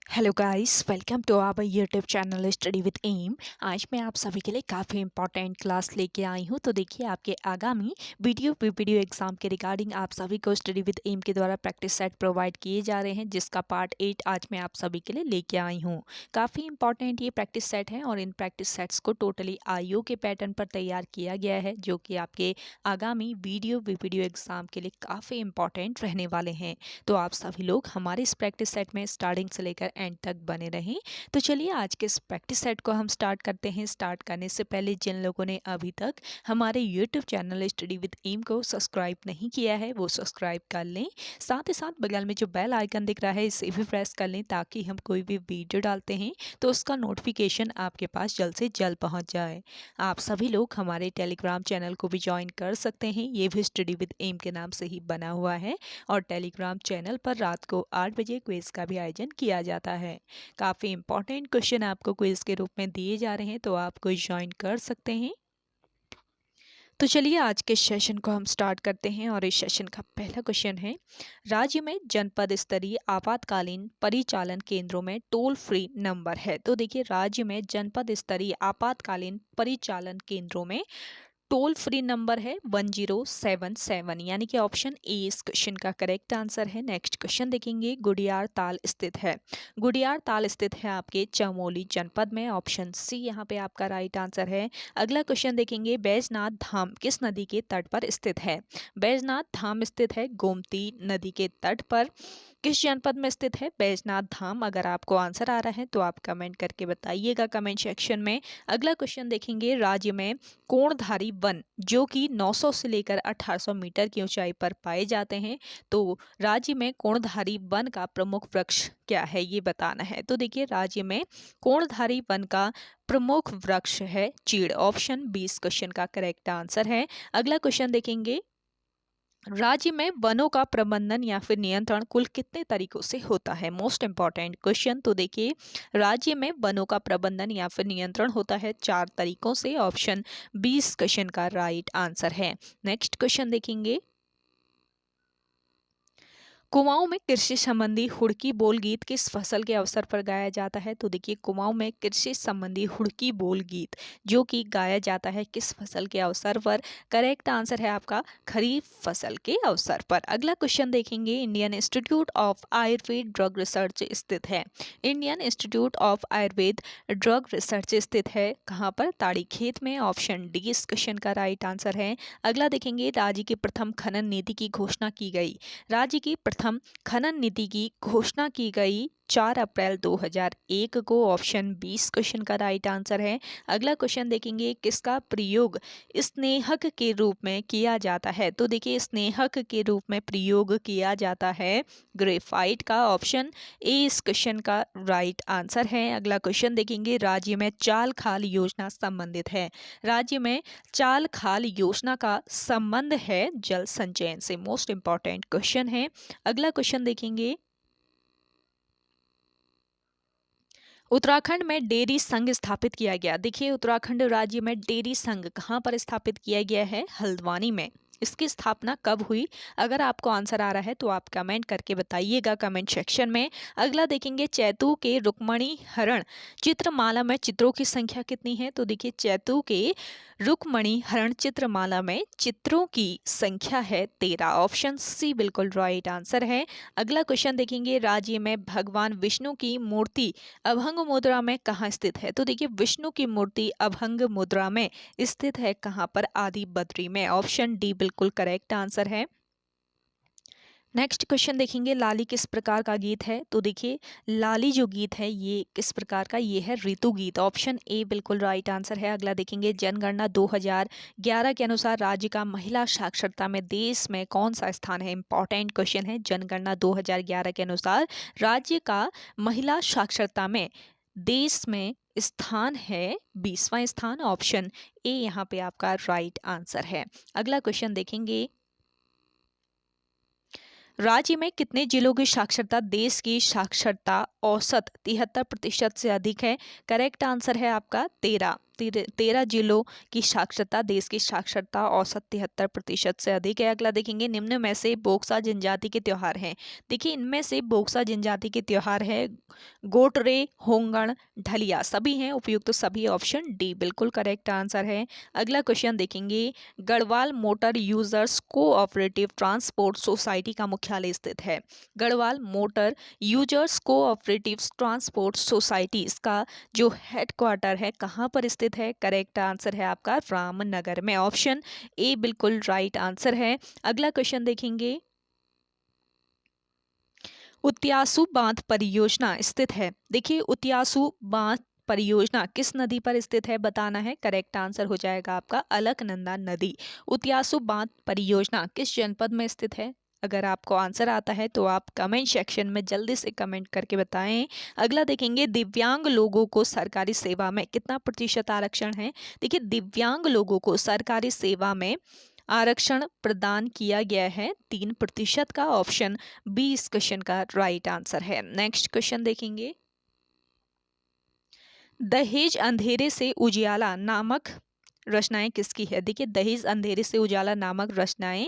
Hello guys, welcome to our YouTube channel study with M. आज मैं आप सभी के लिए काफ़ी इंपॉर्टेंट क्लास लेके आई हूँ। तो देखिए, आपके आगामी वीडियो एग्जाम के रिगार्डिंग आप सभी को स्टडी विद एम के द्वारा प्रैक्टिस सेट प्रोवाइड किए जा रहे हैं, जिसका पार्ट 8 आज मैं आप सभी के लिए लेके आई हूँ। काफ़ी इंपॉर्टेंट ये प्रैक्टिस सेट है और इन प्रैक्टिस सेट्स को टोटली आईओ के पैटर्न पर तैयार किया गया है, जो कि आपके आगामी वीडियो एग्जाम के लिए काफ़ी इंपॉर्टेंट रहने वाले हैं। तो आप सभी लोग हमारे इस प्रैक्टिस सेट में स्टार्टिंग से लेकर एंड तक बने रहें। तो चलिए आज के इस प्रैक्टिस सेट को हम स्टार्ट करते हैं। स्टार्ट करने से पहले जिन लोगों ने अभी तक हमारे YouTube channel study with M को सब्सक्राइब नहीं किया है, वो सब्सक्राइब कर लें। साथ ही साथ बगल में जो बेल आइकन दिख रहा है, इसे भी प्रेस कर लें, ताकि हम कोई भी वीडियो डालते हैं तो उसका नोटिफिकेशन आपके पास जल्द से जल्द पहुंच जाए। आप सभी लोग हमारे टेलीग्राम चैनल को भी ज्वाइन कर सकते हैं। ये भी स्टडी विद एम के नाम से ही बना हुआ है और टेलीग्राम चैनल पर रात को 8 बजे क्विज का भी आयोजन किया जाता है। काफ़ी इंपॉर्टेंट क्वेश्चन आपको क्विज के रूप में दिए जा रहे हैं, तो आप क्विज ज्वाइन कर सकते हैं। तो चलिए आज के सेशन को हम स्टार्ट करते हैं और इस सेशन का पहला क्वेश्चन है, राज्य में जनपद स्तरीय आपातकालीन परिचालन केंद्रों में टोल फ्री नंबर है। तो देखिए, राज्य में जनपद स्तरीय आपातकालीन परिचालन केंद्रों में टोल फ्री नंबर है 1077, यानी कि ऑप्शन ए इस क्वेश्चन का करेक्ट आंसर है। नेक्स्ट क्वेश्चन देखेंगे, गुडियार ताल स्थित है। गुडियार ताल स्थित है आपके चमोली जनपद में, ऑप्शन सी यहाँ पे आपका राइट आंसर है। अगला क्वेश्चन देखेंगे, बैजनाथ धाम किस नदी के तट पर स्थित है। बैजनाथ धाम स्थित है गोमती नदी के तट पर। किस जनपद में स्थित है बैजनाथ धाम? अगर आपको आंसर आ रहा है तो आप कमेंट करके बताइएगा कमेंट सेक्शन में। अगला क्वेश्चन देखेंगे, राज्य में कोणधारी वन जो कि 900 से लेकर 1800 मीटर की ऊंचाई पर पाए जाते हैं, तो राज्य में कोणधारी वन का प्रमुख वृक्ष क्या है, ये बताना है। तो देखिए, राज्य में कोणधारी वन का प्रमुख वृक्ष है चीड़, ऑप्शन 20 क्वेश्चन का करेक्ट आंसर है। अगला क्वेश्चन देखेंगे, राज्य में वनों का प्रबंधन या फिर नियंत्रण कुल कितने तरीकों से होता है। Most important question. तो देखिए, राज्य में वनों का प्रबंधन या फिर नियंत्रण होता है 4 तरीकों से, ऑप्शन 20 क्वेश्चन का राइट आंसर है। नेक्स्ट क्वेश्चन देखेंगे, कुमाऊं में कृषि संबंधी हुड़की बोल गीत किस फसल के अवसर पर गाया जाता है। तो देखिए, कुमाऊं में कृषि संबंधी हुड़की बोल गीत जो कि गाया जाता है किस फसल के अवसर पर? करेक्ट आंसर है आपका खरीफ फसल के अवसर पर। अगला क्वेश्चन देखेंगे, Indian institute of Ayurveda drug research स्थित है। Indian institute of Ayurveda drug research स्थित है कहाँ पर? ताड़ीखेत में, ऑप्शन डी इस क्वेश्चन का राइट आंसर है। अगला देखेंगे, राज्य की प्रथम खनन नीति की घोषणा की गई। राज्य की प्रथम खनन नीति की घोषणा की गई 4 अप्रैल 2001 को, ऑप्शन 20 क्वेश्चन का राइट आंसर है। अगला क्वेश्चन देखेंगे, किसका प्रयोग स्नेहक के रूप में किया जाता है। तो देखिए, स्नेहक के रूप में प्रयोग किया जाता है ग्रेफाइट का, ऑप्शन ए इस क्वेश्चन का राइट आंसर है। अगला क्वेश्चन देखेंगे, राज्य में चाल खाल योजना संबंधित है। राज्य में चाल खाल योजना का संबंध है जल संचयन से। मोस्ट इंपॉर्टेंट क्वेश्चन है। अगला क्वेश्चन देखेंगे, उत्तराखंड में डेयरी संघ स्थापित किया गया। देखिए, उत्तराखंड राज्य में डेयरी संघ कहाँ पर स्थापित किया गया है? हल्द्वानी में। इसकी स्थापना कब हुई? अगर आपको आंसर आ रहा है तो आप कमेंट करके बताइएगा कमेंट सेक्शन में। अगला देखेंगे, चैतू के रुक्मणी हरण चित्रमाला में चित्रों की संख्या कितनी है। तो देखिए, चैतू के रुक्मणी हरण चित्रमाला में चित्रों की संख्या है 13, ऑप्शन सी बिल्कुल राइट आंसर है। अगला क्वेश्चन देखेंगे, राज्य में भगवान विष्णु की मूर्ति अभंग मुद्रा में कहाँ स्थित है। तो देखिए, विष्णु की मूर्ति अभंग मुद्रा में स्थित है कहाँ पर? आदि बद्री में, ऑप्शन डी बिल्कुल करेक्ट आंसर है। नेक्स्ट क्वेश्चन देखेंगे, लाली किस प्रकार का गीत है। तो देखिए, लाली जो गीत है ये किस प्रकार का? ये है ऋतु गीत, ऑप्शन ए बिल्कुल राइट आंसर है। अगला देखेंगे, जनगणना 2011 के अनुसार राज्य का महिला साक्षरता में देश में कौन सा स्थान है। इंपॉर्टेंट क्वेश्चन है। जनगणना 2011 के अनुसार राज्य का महिला साक्षरता में देश में स्थान है 20वां स्थान, ऑप्शन ए यहाँ पे आपका राइट आंसर है। अगला क्वेश्चन देखेंगे, राज्य में कितने जिलों की साक्षरता देश की साक्षरता औसत 73% से अधिक है। करेक्ट आंसर है आपका 13। 13 जिलों की साक्षरता देश की साक्षरता औसत 73% से अधिक है। अगला देखेंगे, निम्न में से बोक्सा जनजाति के त्योहार हैं। देखिए, इनमें से बोक्सा जनजाति के त्योहार है गोटरे, होंगण, ढलिया, सभी हैं उपयुक्त, तो सभी ऑप्शन डी बिल्कुल करेक्ट आंसर है। अगला क्वेश्चन देखेंगे, Garhwal motor users cooperative transport society का मुख्यालय स्थित है। Garhwal motor users cooperative transport society, इसका जो हेडक्वार्टर है कहाँ पर स्थित है? करेक्ट आंसर है आपका रामनगर में, ऑप्शन ए बिल्कुल राइट आंसर है। अगला क्वेश्चन देखेंगे, उत्यासु बांध परियोजना स्थित है। देखिए, उत्यासु बांध परियोजना किस नदी पर स्थित है बताना है। करेक्ट आंसर हो जाएगा आपका अलकनंदा नदी। उत्यासु बांध परियोजना किस जनपद में स्थित है? अगर आपको आंसर आता है तो आप कमेंट सेक्शन में जल्दी से कमेंट करके बताएं। अगला देखेंगे, दिव्यांग लोगों को सरकारी सेवा में कितना प्रतिशत आरक्षण है? देखिए, दिव्यांग लोगों को सरकारी सेवा में आरक्षण प्रदान किया गया है 3% का, ऑप्शन बी इस क्वेश्चन का राइट आंसर है। नेक्स्ट क्वेश्चन देखेंगे, दहेज अंधेरे से उजियाला नामक रचनाएं किसकी है? देखिए, दहेज अंधेरे से उजाला नामक रचनाएं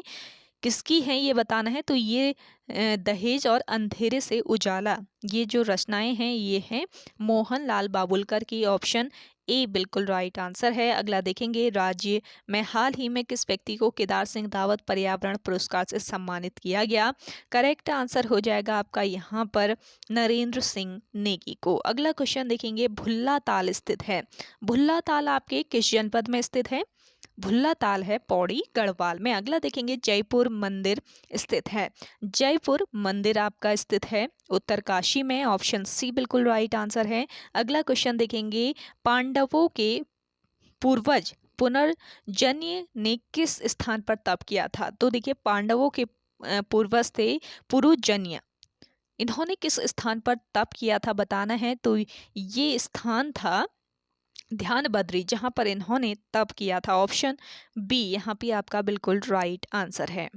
किसकी हैं ये बताना है। तो ये दहेज और अंधेरे से उजाला, ये जो रचनाएं हैं ये हैं मोहन लाल बाबुलकर की, ऑप्शन ए बिल्कुल राइट आंसर है। अगला देखेंगे, राज्य में हाल ही में किस व्यक्ति को केदार सिंह दावत पर्यावरण पुरस्कार से सम्मानित किया गया? करेक्ट आंसर हो जाएगा आपका यहाँ पर नरेंद्र सिंह नेगी को। अगला क्वेश्चन देखेंगे, भुल्ला ताल स्थित है। भुल्ला ताल आपके किस जनपद में स्थित है? भुल्ला ताल है पौड़ी गढ़वाल में। अगला देखेंगे, जयपुर मंदिर स्थित है। जयपुर मंदिर आपका स्थित है उत्तरकाशी में, ऑप्शन सी बिल्कुल राइट आंसर है। अगला क्वेश्चन देखेंगे, पांडवों के पूर्वज पुनर्जन्य ने किस स्थान पर तप किया था? तो देखिए, पांडवों के पूर्वज थे पुरुजन्य, इन्होंने किस स्थान पर तप किया था बताना है। तो ये स्थान था ध्यान बद्री, जहां पर इन्होंने तप किया था, ऑप्शन बी यहाँ पे आपका बिल्कुल राइट आंसर है।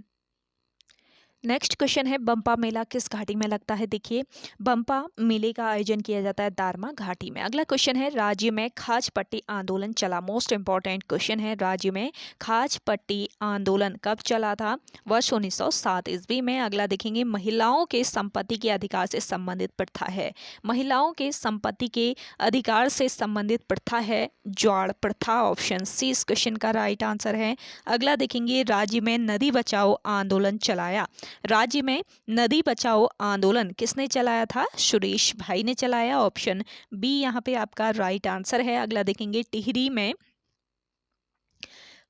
नेक्स्ट क्वेश्चन है, बम्पा मेला किस घाटी में लगता है? देखिए, बम्पा मेले का आयोजन किया जाता है दारमा घाटी में। अगला क्वेश्चन है, राज्य में खाज पट्टी आंदोलन चला। मोस्ट इंपॉर्टेंट क्वेश्चन है, राज्य में खाज पट्टी आंदोलन कब चला था? वर्ष 1907 ईस्वी में। अगला देखेंगे, महिलाओं के संपत्ति के अधिकार से संबंधित प्रथा है। महिलाओं के संपत्ति के अधिकार से संबंधित प्रथा है ज्वाड़ प्रथा, ऑप्शन सी इस क्वेश्चन का राइट आंसर है। अगला देखेंगे, राज्य में नदी बचाओ आंदोलन चलाया। राज्य में नदी बचाओ आंदोलन किसने चलाया था? सुरेश भाई ने चलाया, ऑप्शन बी यहाँ पे आपका राइट आंसर है। अगला देखेंगे, टिहरी में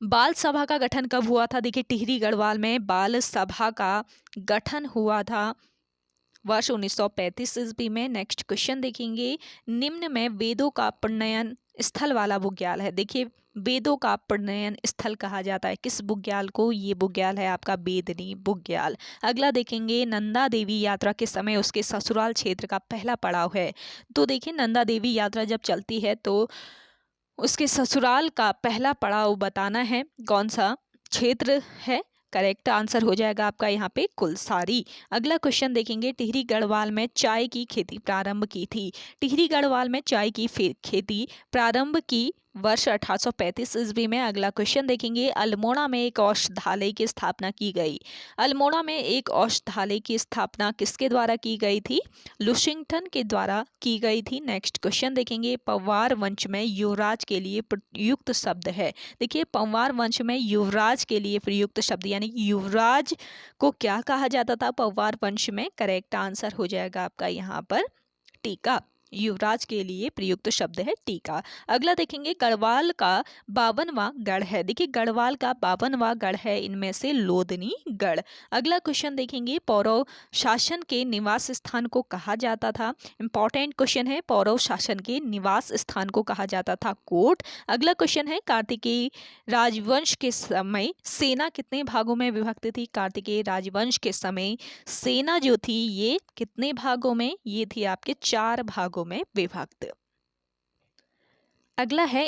बाल सभा का गठन कब हुआ था? देखिए, टिहरी गढ़वाल में बाल सभा का गठन हुआ था वर्ष 1935 ईस्वी में। नेक्स्ट क्वेश्चन देखेंगे, निम्न में वेदों का प्रणयन स्थल वाला बुग्याल है। देखिए, वेदों का प्रणयन स्थल कहा जाता है किस बुग्याल को? ये बुग्याल है आपका बेदनी बुग्याल। अगला देखेंगे, नंदा देवी यात्रा के समय उसके ससुराल क्षेत्र का पहला पड़ाव है। तो देखिए, नंदा देवी यात्रा जब चलती है तो उसके ससुराल का पहला पड़ाव बताना है, कौन सा क्षेत्र है? करेक्ट आंसर हो जाएगा आपका यहाँ पे कुलसारी। अगला क्वेश्चन देखेंगे, टिहरी गढ़वाल में चाय की खेती प्रारंभ की थी। टिहरी गढ़वाल में चाय की खेती प्रारंभ की वर्ष 1835 ईस्वी में। अगला क्वेश्चन देखेंगे, अल्मोड़ा में एक औषधालय की स्थापना की गई। अल्मोड़ा में एक औषधालय की स्थापना किसके द्वारा की गई थी? लुशिंगटन के द्वारा की गई थी। नेक्स्ट क्वेश्चन देखेंगे, पवार वंश में युवराज के लिए प्रयुक्त शब्द है। देखिए, पवार वंश में युवराज के लिए प्रयुक्त शब्द यानी युवराज को क्या कहा जाता था पवार वंश में? करेक्ट आंसर हो जाएगा आपका यहाँ पर टीका। युवराज के लिए प्रयुक्त शब्द है टीका। अगला देखेंगे, गढ़वाल का 52वां गढ़ है। देखिए, गढ़वाल का 52वां गढ़ है इनमें से लोधनी गढ़। अगला क्वेश्चन देखेंगे, पौरव शासन के निवास स्थान को कहा जाता था। इंपॉर्टेंट क्वेश्चन है, पौरव शासन के निवास स्थान को कहा जाता था कोट। अगला क्वेश्चन है, कार्तिकेय राजवंश के समय सेना कितने भागों में विभक्त थी? कार्तिकेय राजवंश के समय सेना जो थी ये कितने भागों में? ये थी आपके 4 भागों में विभक्त। अगला है,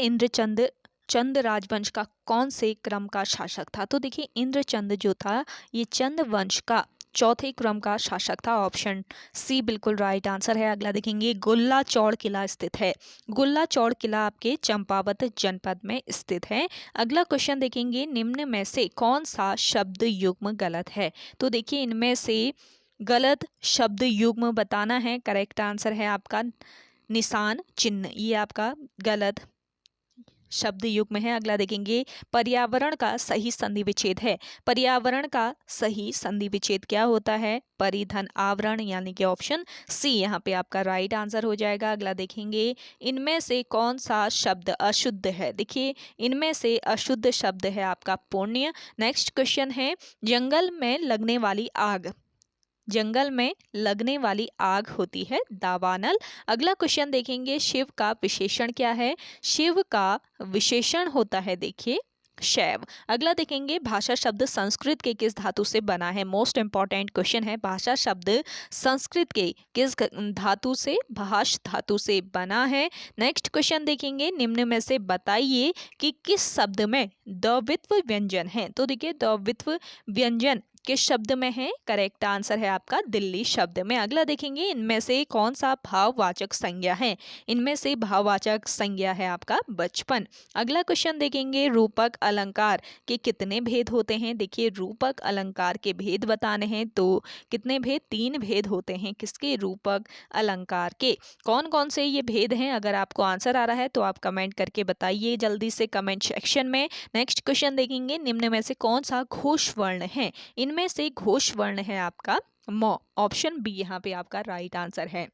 चंद राजवंश का कौन से क्रम का शासक था? तो देखिए, इंद्रचंद जो था ये चंद वंश का चौथे क्रम का शासक था? ऑप्शन सी बिल्कुल राइट आंसर है। अगला देखेंगे, गोल्ला चौड़ किला स्थित है? गोल्ला चौड़ किला आपके चंपावत जनपद में स्थित है। अगला क्वेश्चन देखेंगे, निम्न में से कौन सा शब्द युग्म गलत है? तो देखिए इनमें से गलत शब्द युग्म बताना है। करेक्ट आंसर है आपका निशान चिन्ह, ये आपका गलत शब्द युग्म है। अगला देखेंगे, पर्यावरण का सही संधि विच्छेद है? पर्यावरण का सही संधि विच्छेद क्या होता है? परिधन आवरण, यानी कि ऑप्शन सी यहाँ पे आपका राइट आंसर हो जाएगा। अगला देखेंगे, इनमें से कौन सा शब्द अशुद्ध है? देखिए इनमें से अशुद्ध शब्द है आपका पुण्य। नेक्स्ट क्वेश्चन है, जंगल में लगने वाली आग? जंगल में लगने वाली आग होती है दावानल। अगला क्वेश्चन देखेंगे, शिव का विशेषण क्या है? शिव का विशेषण होता है देखिए शैव। अगला देखेंगे, भाषा शब्द संस्कृत के किस धातु से बना है? मोस्ट इंपॉर्टेंट क्वेश्चन है, भाषा शब्द संस्कृत के किस धातु से? भाष धातु से बना है। नेक्स्ट क्वेश्चन देखेंगे, निम्न में से बताइए कि किस शब्द में द्वित्व व्यंजन है? तो देखिए द्वित्व व्यंजन किस शब्द में है? करेक्ट आंसर है आपका दिल्ली शब्द में। अगला देखेंगे, इनमें से कौन सा भाववाचक संज्ञा है? इनमें से भाववाचक संज्ञा है आपका बचपन। अगला क्वेश्चन देखेंगे, रूपक अलंकार के कितने भेद होते हैं? देखिए रूपक अलंकार के भेद बताने हैं तो कितने भेद? 3 भेद होते हैं। किसके? रूपक अलंकार के। कौन कौन से ये भेद हैं? अगर आपको आंसर आ रहा है तो आप कमेंट करके बताइए जल्दी से कमेंट सेक्शन में। नेक्स्ट क्वेश्चन देखेंगे, निम्न में से कौन सा घोष वर्ण है? इनमें से घोष वर्ण है आपका म। ऑप्शन बी यहाँ पे आपका राइट आंसर है।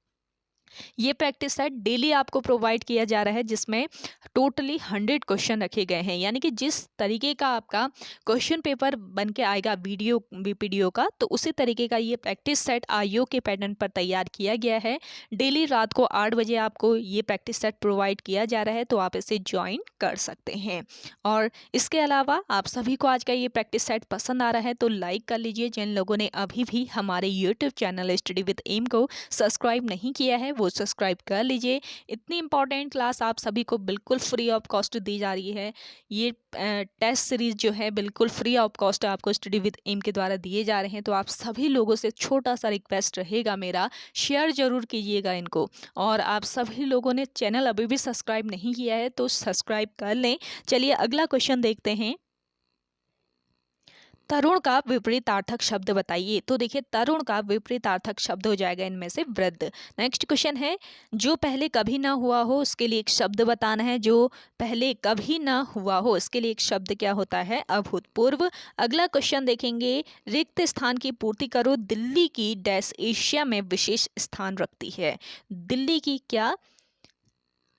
ये प्रैक्टिस सेट डेली आपको प्रोवाइड किया जा रहा है, जिसमें टोटली 100 क्वेश्चन रखे गए हैं। यानी कि जिस तरीके का आपका क्वेश्चन पेपर बन के आएगा वीडियो वीपीडीओ का, तो उसी तरीके का ये प्रैक्टिस सेट आईओ के पैटर्न पर तैयार किया गया है। डेली रात को 8 बजे आपको ये प्रैक्टिस सेट प्रोवाइड किया जा रहा है, तो आप इसे ज्वाइन कर सकते हैं। और इसके अलावा आप सभी को आज का ये प्रैक्टिस सेट पसंद आ रहा है तो लाइक कर लीजिए। जिन लोगों ने अभी भी हमारे YouTube channel study with M को सब्सक्राइब नहीं किया है वो सब्सक्राइब कर लीजिए। इतनी इंपॉर्टेंट क्लास आप सभी को बिल्कुल फ्री ऑफ कॉस्ट दी जा रही है। ये टेस्ट सीरीज जो है बिल्कुल फ्री ऑफ कॉस्ट आपको स्टडी विद एम के द्वारा दिए जा रहे हैं। तो आप सभी लोगों से छोटा सा रिक्वेस्ट रहेगा मेरा, शेयर जरूर कीजिएगा इनको। और आप सभी लोगों ने चैनल अभी भी सब्सक्राइब नहीं किया है तो सब्सक्राइब कर लें। चलिए अगला क्वेश्चन देखते हैं, तरुण का विपरीतार्थक शब्द बताइए। तो देखिए तरुण का विपरीतार्थक शब्द हो जाएगा इनमें से वृद्ध। नेक्स्ट क्वेश्चन है, जो पहले कभी ना हुआ हो उसके लिए एक शब्द बताना है। जो पहले कभी ना हुआ हो इसके लिए एक शब्द क्या होता है? अभूतपूर्व। अगला क्वेश्चन देखेंगे, रिक्त स्थान की पूर्ति करो, दिल्ली की डैश एशिया में विशेष स्थान रखती है? दिल्ली की क्या?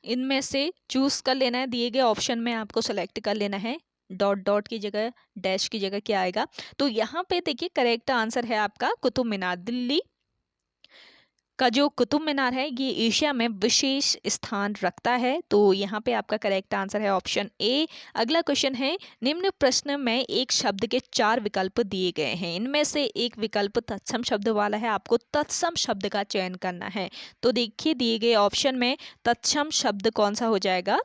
इनमें से चूज कर लेना है, दिए गए ऑप्शन में आपको सेलेक्ट कर लेना है। डॉट डॉट की जगह डैश की जगह क्या आएगा? तो यहाँ पे देखिए करेक्ट आंसर है आपका कुतुब मीनार। दिल्ली का जो कुतुब मीनार है ये एशिया में विशेष स्थान रखता है। तो यहाँ पे आपका करेक्ट आंसर है ऑप्शन ए। अगला क्वेश्चन है, निम्न प्रश्न में एक शब्द के 4 विकल्प दिए गए हैं। इनमें से एक विकल्प तत्सम शब्द वाला है, आपको तत्सम शब्द का चयन करना है। तो देखिए दिए गए ऑप्शन में तत्सम शब्द कौन सा हो जाएगा?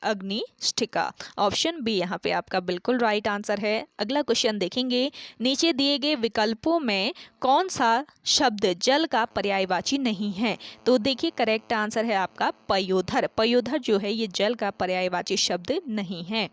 अग्निष्ठिका। ऑप्शन बी यहाँ पे आपका बिल्कुल राइट आंसर है। अगला क्वेश्चन देखेंगे, नीचे दिए गए विकल्पों में कौन सा शब्द जल का पर्यायवाची नहीं है? तो देखिए करेक्ट आंसर है आपका पयोधर। पयोधर जो है ये जल का पर्यायवाची शब्द नहीं है।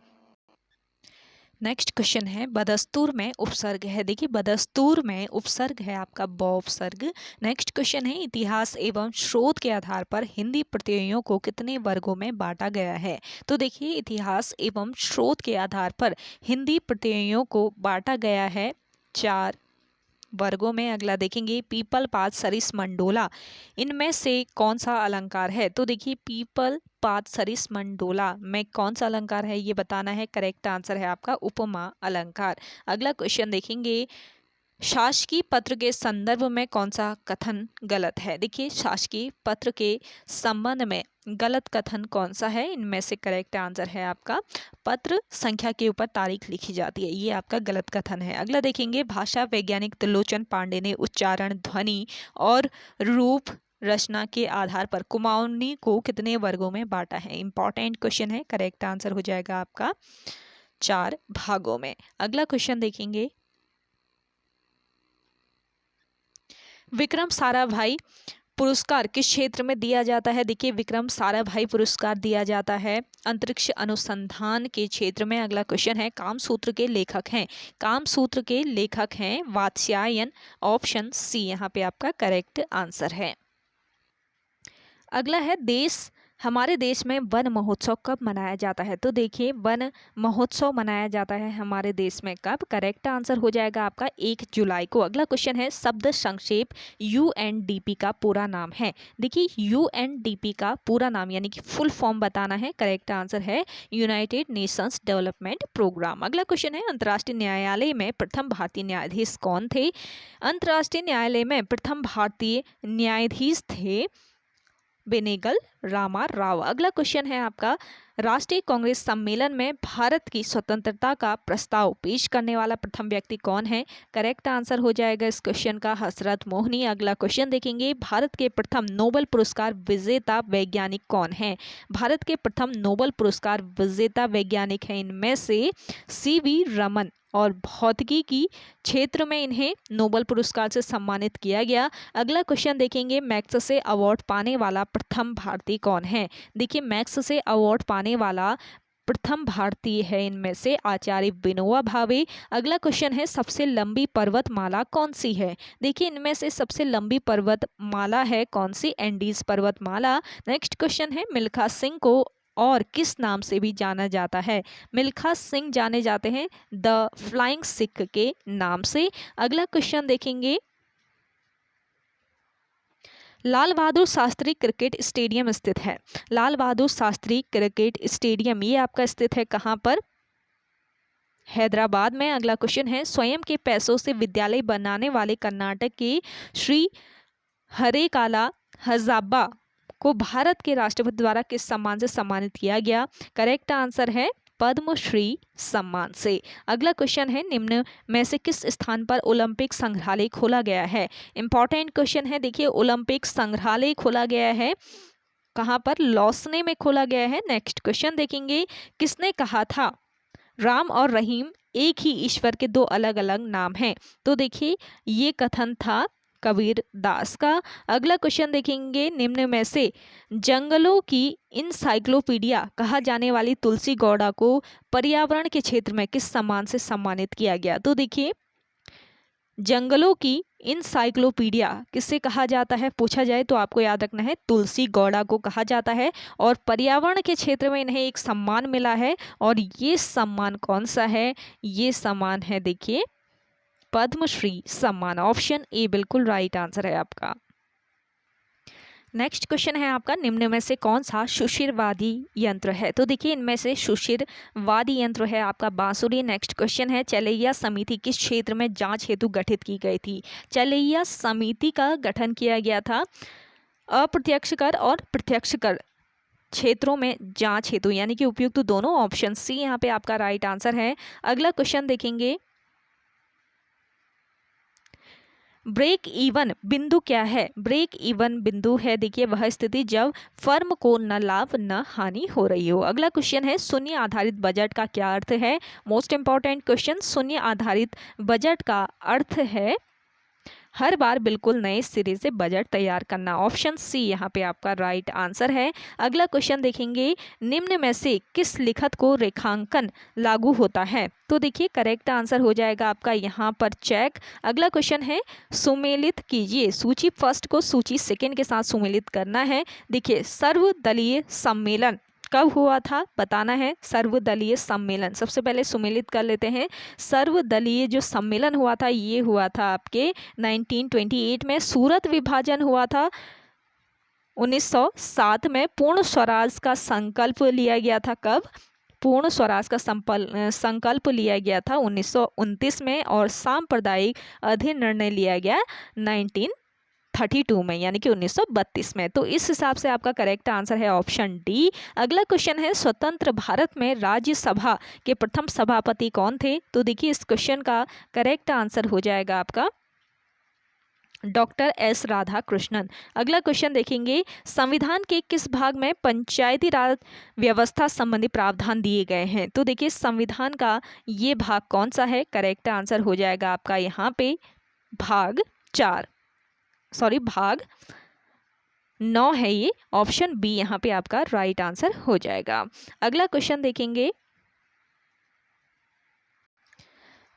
नेक्स्ट क्वेश्चन है, बदस्तूर में उपसर्ग है। देखिए बदस्तूर में उपसर्ग है आपका ब उपसर्ग। नेक्स्ट क्वेश्चन है, इतिहास एवं स्रोत के आधार पर हिंदी प्रत्ययों को कितने वर्गों में बांटा गया है? तो देखिए इतिहास एवं स्रोत के आधार पर हिंदी प्रत्ययों को बांटा गया है 4 वर्गों में। अगला देखेंगे, पीपल पात सरिस मंडोला, इनमें से कौन सा अलंकार है? तो देखिए पीपल पात सरिस मंडोला में कौन सा अलंकार है ये बताना है। करेक्ट आंसर है आपका उपमा अलंकार। अगला क्वेश्चन देखेंगे, शासकीय पत्र के संदर्भ में कौन सा कथन गलत है? देखिए शासकीय पत्र के संबंध में गलत कथन कौन सा है? इनमें से करेक्ट आंसर है आपका पत्र संख्या के ऊपर तारीख लिखी जाती है, ये आपका गलत कथन है। अगला देखेंगे, भाषा वैज्ञानिक त्रिलोचन पांडे ने उच्चारण, ध्वनि और रूप रचना के आधार पर कुमाऊनी को कितने वर्गों में बांटा है? इंपॉर्टेंट क्वेश्चन है। करेक्ट आंसर हो जाएगा आपका 4 भागों में। अगला क्वेश्चन देखेंगे, विक्रम साराभाई पुरस्कार किस क्षेत्र में दिया जाता है? देखिए विक्रम साराभाई पुरस्कार दिया जाता है अंतरिक्ष अनुसंधान के क्षेत्र में। अगला क्वेश्चन है, कामसूत्र के लेखक हैं। कामसूत्र के लेखक हैं वात्स्यायन। ऑप्शन सी यहाँ पे आपका करेक्ट आंसर है। अगला है, हमारे देश में वन महोत्सव कब मनाया जाता है? तो देखिए वन महोत्सव मनाया जाता है हमारे देश में कब? करेक्ट आंसर हो जाएगा आपका 1 जुलाई को। अगला क्वेश्चन है, शब्द संक्षेप यूएनडीपी का पूरा नाम है। देखिए यूएनडीपी का पूरा नाम यानी कि फुल फॉर्म बताना है। करेक्ट आंसर है यूनाइटेड नेशंस डेवलपमेंट प्रोग्राम। अगला क्वेश्चन है, अंतर्राष्ट्रीय न्यायालय में प्रथम भारतीय न्यायाधीश कौन थे? अंतर्राष्ट्रीय न्यायालय में प्रथम भारतीय न्यायाधीश थे बेनेगल रामा राव। अगला क्वेश्चन है आपका, राष्ट्रीय कांग्रेस सम्मेलन में भारत की स्वतंत्रता का प्रस्ताव पेश करने वाला प्रथम व्यक्ति कौन है? करेक्ट आंसर हो जाएगा इस क्वेश्चन का हसरत मोहनी। अगला क्वेश्चन देखेंगे, भारत के प्रथम नोबेल पुरस्कार विजेता वैज्ञानिक कौन है? भारत के प्रथम नोबेल पुरस्कार विजेता वैज्ञानिक हैं इनमें से सीवी रमन, और भौतिकी की क्षेत्र में इन्हें नोबेल पुरस्कार से सम्मानित किया गया। अगला क्वेश्चन देखेंगे, मैग्सेसे अवार्ड पाने वाला प्रथम भारतीय कौन है? देखिए मैग्सेसे अवार्ड पाने वाला प्रथम भारतीय है इनमें से आचार्य विनोबा भावे। अगला क्वेश्चन है, सबसे लंबी पर्वतमाला कौन सी है? देखिए इनमें से सबसे लंबी पर्वतमाला है कौन सी? एंडीज पर्वतमाला। नेक्स्ट क्वेश्चन है, मिल्खा सिंह को और किस नाम से भी जाना जाता है? मिल्खा सिंह जाने जाते हैं द फ्लाइंग सिख के नाम से। अगला क्वेश्चन देखेंगे, लाल बहादुर शास्त्री क्रिकेट स्टेडियम स्थित है। लाल बहादुर शास्त्री क्रिकेट स्टेडियम ये आपका स्थित है कहाँ पर? हैदराबाद में। अगला क्वेश्चन है, स्वयं के पैसों से विद्यालय बनाने वाले कर्नाटक के श्री हरेकाला हजाब्बा को भारत के राष्ट्रपति द्वारा किस सम्मान से सम्मानित किया गया? करेक्ट आंसर है पद्मश्री सम्मान से। अगला क्वेश्चन है, निम्न में से किस स्थान पर ओलंपिक संग्रहालय खोला गया है? इंपॉर्टेंट क्वेश्चन है। देखिए ओलंपिक संग्रहालय खोला गया है कहाँ पर? लॉसने में खोला गया है। नेक्स्ट क्वेश्चन देखेंगे, किसने कहा था राम और रहीम एक ही ईश्वर के दो अलग अलग नाम हैं? तो देखिए ये कथन था कबीर दास का। अगला क्वेश्चन देखेंगे, निम्न में से जंगलों की इंसाइक्लोपीडिया कहा जाने वाली तुलसी गौड़ा को पर्यावरण के क्षेत्र में किस सम्मान से सम्मानित किया गया? तो देखिए जंगलों की इंसाइक्लोपीडिया किससे कहा जाता है पूछा जाए तो आपको याद रखना है तुलसी गौड़ा को कहा जाता है। और पर्यावरण के क्षेत्र में इन्हें एक सम्मान मिला है, और ये सम्मान कौन सा है? ये सम्मान है देखिए पद्मश्री सम्मान। ऑप्शन ए बिल्कुल राइट आंसर है आपका। नेक्स्ट क्वेश्चन है आपका, निम्न में से कौन सा सुशिरवादी यंत्र है? तो देखिए इनमें से सुशिरवादी यंत्र है आपका बांसुरी। नेक्स्ट क्वेश्चन है, चलैया समिति किस क्षेत्र में जांच हेतु गठित की गई थी? चलैया समिति का गठन किया गया था अप्रत्यक्ष कर और प्रत्यक्ष कर क्षेत्रों में जांच हेतु, यानी कि उपयुक्त तो दोनों। ऑप्शन सी यहाँ पे आपका राइट आंसर है। अगला क्वेश्चन देखेंगे, ब्रेक इवन बिंदु क्या है? ब्रेक इवन बिंदु है देखिए वह स्थिति जब फर्म को न लाभ न हानि हो रही हो। अगला क्वेश्चन है, शून्य आधारित बजट का क्या अर्थ है? मोस्ट इंपॉर्टेंट क्वेश्चन, शून्य आधारित बजट का अर्थ है हर बार बिल्कुल नए सिरे से बजट तैयार करना। ऑप्शन सी यहाँ पे आपका राइट आंसर है। अगला क्वेश्चन देखेंगे, निम्न में से किस लिखत को रेखांकन लागू होता है? तो देखिए करेक्ट आंसर हो जाएगा आपका यहाँ पर चेक। अगला क्वेश्चन है, सुमेलित कीजिए। सूची फर्स्ट को सूची सेकंड के साथ सुमेलित करना है। देखिए सर्वदलीय सम्मेलन कब हुआ था बताना है। सर्वदलीय सम्मेलन सबसे पहले सुमेलित कर लेते हैं। सर्वदलीय जो सम्मेलन हुआ था ये हुआ था आपके 1928 में। सूरत विभाजन हुआ था 1907 में। पूर्ण स्वराज का संकल्प लिया गया था कब? पूर्ण स्वराज का संकल्प लिया गया था 1929 में। और सांप्रदायिक अधिनिर्णय लिया गया 1932 में, यानी कि 1932 में। तो इस हिसाब से आपका करेक्ट आंसर है ऑप्शन डी। अगला क्वेश्चन है, स्वतंत्र भारत में राज्यसभा के प्रथम सभापति कौन थे? तो देखिए इस क्वेश्चन का करेक्ट आंसर हो जाएगा आपका डॉक्टर एस राधाकृष्णन। अगला क्वेश्चन देखेंगे, संविधान के किस भाग में पंचायती राज व्यवस्था संबंधी प्रावधान दिए गए हैं? तो देखिए संविधान का ये भाग कौन सा है? करेक्ट आंसर हो जाएगा आपका यहाँ पे भाग 4। सॉरी भाग 9 है ये, ऑप्शन बी यहाँ पे आपका राइट आंसर हो जाएगा। अगला क्वेश्चन देखेंगे।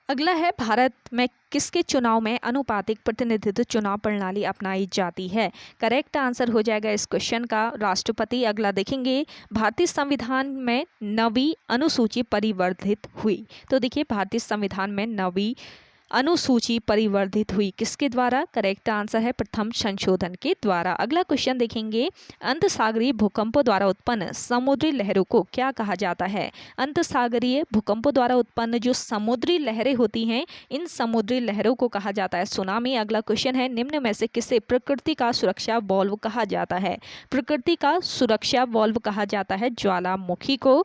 अगला है, भारत में किसके चुनाव में अनुपातिक प्रतिनिधित्व चुनाव प्रणाली अपनाई जाती है? करेक्ट आंसर हो जाएगा इस क्वेश्चन का राष्ट्रपति। अगला देखेंगे, भारतीय संविधान में नवीं अनुसूची परिवर्धित हुई। तो देखिए भारतीय संविधान में नवीं अनुसूची परिवर्धित हुई किसके द्वारा? करेक्ट आंसर है प्रथम संशोधन के द्वारा। अगला क्वेश्चन देखेंगे, अंतसागरीय भूकंपों द्वारा उत्पन्न समुद्री लहरों को क्या कहा जाता है? अंतसागरीय भूकंपों द्वारा उत्पन्न जो समुद्री लहरें होती हैं, इन समुद्री लहरों को कहा जाता है सुनामी। अगला क्वेश्चन है, निम्न में से किसे प्रकृति का सुरक्षा वॉल्व कहा जाता है? प्रकृति का सुरक्षा वॉल्व कहा जाता है ज्वालामुखी को।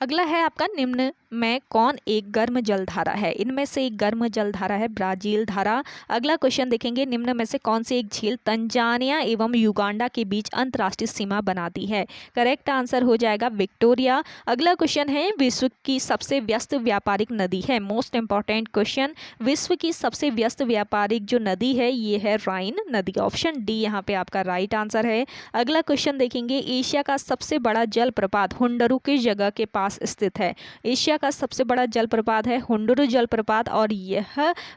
अगला है आपका, निम्न में कौन एक गर्म जलधारा है? इनमें से एक गर्म जलधारा है ब्राजील धारा। अगला क्वेश्चन देखेंगे, निम्न में से कौन सी एक झील तंजानिया एवं युगांडा के बीच अंतर्राष्ट्रीय सीमा बनाती है? करेक्ट आंसर हो जाएगा विक्टोरिया। अगला क्वेश्चन है, विश्व की सबसे व्यस्त व्यापारिक नदी है। मोस्ट इंपॉर्टेंट क्वेश्चन, विश्व की सबसे व्यस्त व्यापारिक जो नदी है ये है राइन नदी। ऑप्शन डी यहाँ पे आपका राइट आंसर है। अगला क्वेश्चन देखेंगे, एशिया का सबसे बड़ा जलप्रपात हुंडरू किस जगह के पास स्थित है? एशिया का सबसे बड़ा जलप्रपात है हुंडरू जलप्रपात और यह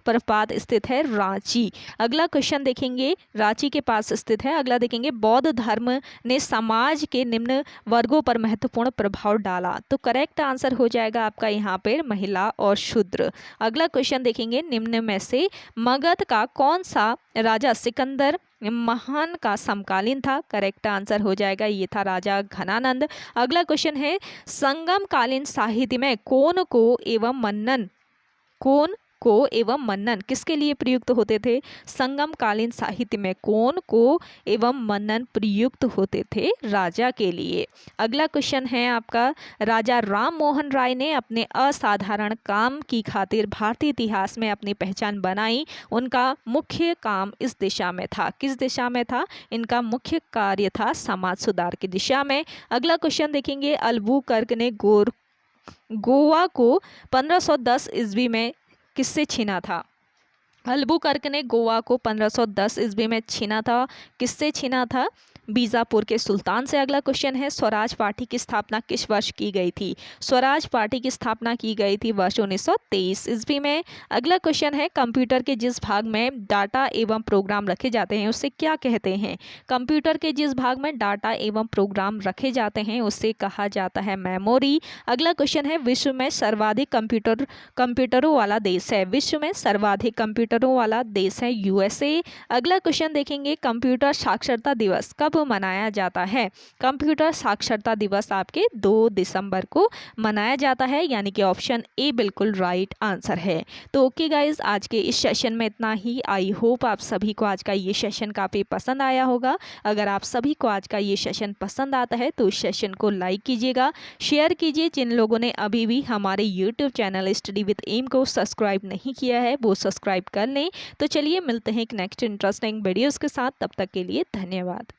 प्रपात स्थित है रांची। अगला क्वेश्चन देखेंगे, रांची के पास स्थित है। अगला देखेंगे, बौद्ध धर्म ने समाज के निम्न वर्गों पर महत्वपूर्ण प्रभाव डाला। तो करेक्ट आंसर हो जाएगा आपका यहाँ पर महिला और शूद्र। अगला क्वेश्चन देखेंगे, निम्न में से मगध का कौन सा राजा सिकंदर महान का समकालीन था? करेक्ट आंसर हो जाएगा ये था राजा घनानंद। अगला क्वेश्चन है, संगमकालीन साहित्य में कोन को एवं मन्नन किसके लिए प्रयुक्त होते थे? संगमकालीन साहित्य में कोन को एवं मन्नन प्रयुक्त होते थे राजा के लिए। अगला क्वेश्चन है आपका, राजा राम मोहन राय ने अपने असाधारण काम की खातिर भारतीय इतिहास में अपनी पहचान बनाई। उनका मुख्य काम इस दिशा में था। किस दिशा में था? इनका मुख्य कार्य था समाज सुधार की दिशा में। अगला क्वेश्चन देखेंगे, अल्बुकर्क ने गोवा को 1510 ईस्वी में किससे छीना था? अल्बुकर्क ने गोवा को 1510 ईस्वी में छीना था। किससे छीना था? बीजापुर के सुल्तान से। अगला क्वेश्चन है, स्वराज पार्टी की स्थापना किस वर्ष की गई थी? स्वराज पार्टी की स्थापना की गई थी वर्ष 1923 ईस्वी में। अगला क्वेश्चन है, कंप्यूटर के जिस भाग में डाटा एवं प्रोग्राम रखे जाते हैं उसे क्या कहते हैं? कंप्यूटर के जिस भाग में डाटा एवं प्रोग्राम रखे जाते हैं उसे कहा जाता है मेमोरी। अगला क्वेश्चन है, विश्व में सर्वाधिक कंप्यूटरों वाला देश है। विश्व में सर्वाधिक कंप्यूटरों वाला देश है यूएसए। अगला क्वेश्चन देखेंगे, कंप्यूटर साक्षरता दिवस कब मनाया जाता है? कंप्यूटर साक्षरता दिवस आपके 2 दिसंबर को मनाया जाता है, यानी कि ऑप्शन ए बिल्कुल राइट आंसर है। तो ओके गाइज, आज के इस सेशन में इतना ही। आई होप आप सभी को आज का ये सेशन काफ़ी पसंद आया होगा। अगर आप सभी को आज का ये सेशन पसंद आता है तो इस सेशन को लाइक कीजिएगा, शेयर कीजिए। जिन लोगों ने अभी भी हमारे YouTube channel study with M को सब्सक्राइब नहीं किया है वो सब्सक्राइब कर लें। तो चलिए मिलते हैं एक नेक्स्ट इंटरेस्टिंग वीडियोज़ के साथ, तब तक के लिए धन्यवाद।